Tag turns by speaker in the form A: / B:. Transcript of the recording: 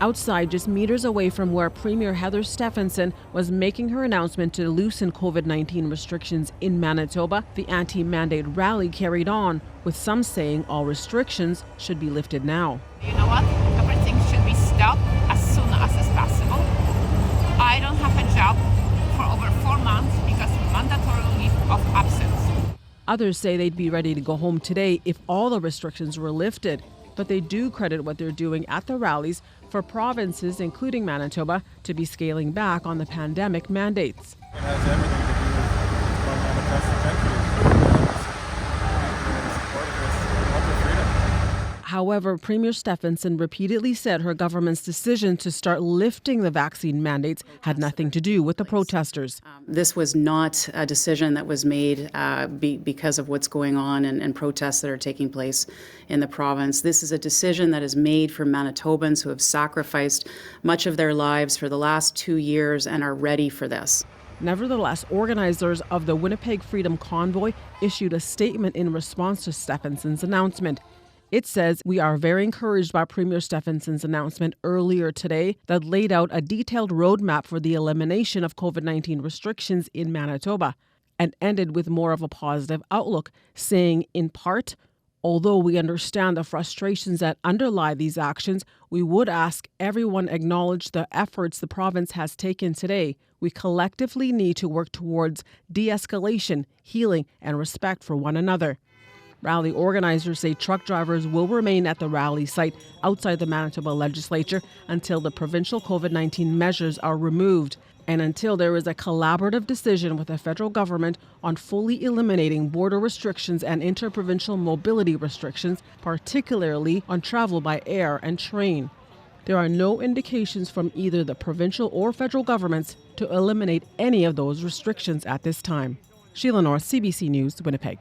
A: Outside, just meters away from where Premier Heather Stefanson was making her announcement to loosen COVID-19 restrictions in Manitoba, the anti-mandate rally carried on, with some saying all restrictions should be lifted now.
B: You know what? Everything should be stopped as soon as possible. I don't have a job for over 4 months because of mandatory leave of absence.
A: Others say they'd be ready to go home today if all the restrictions were lifted. But they do credit what they're doing at the rallies for provinces, including Manitoba, to be scaling back on the pandemic mandates.
C: It has everything to do with what's going on across the country.
A: However, Premier Stefanson repeatedly said her government's decision to start lifting the vaccine mandates had nothing to do with the protesters.
D: This was not a decision that was made because of what's going on and protests that are taking place in the province. This is a decision that is made for Manitobans who have sacrificed much of their lives for the last 2 years and are ready for this.
A: Nevertheless, organizers of the Winnipeg Freedom Convoy issued a statement in response to Stefanson's announcement. It says, "We are very encouraged by Premier Stefanson's announcement earlier today that laid out a detailed roadmap for the elimination of COVID-19 restrictions in Manitoba," and ended with more of a positive outlook, saying, in part, "Although we understand the frustrations that underlie these actions, we would ask everyone acknowledge the efforts the province has taken today. We collectively need to work towards de-escalation, healing, and respect for one another." Rally organizers say truck drivers will remain at the rally site outside the Manitoba Legislature until the provincial COVID-19 measures are removed and until there is a collaborative decision with the federal government on fully eliminating border restrictions and interprovincial mobility restrictions, particularly on travel by air and train. There are no indications from either the provincial or federal governments to eliminate any of those restrictions at this time. Sheila North, CBC News, Winnipeg.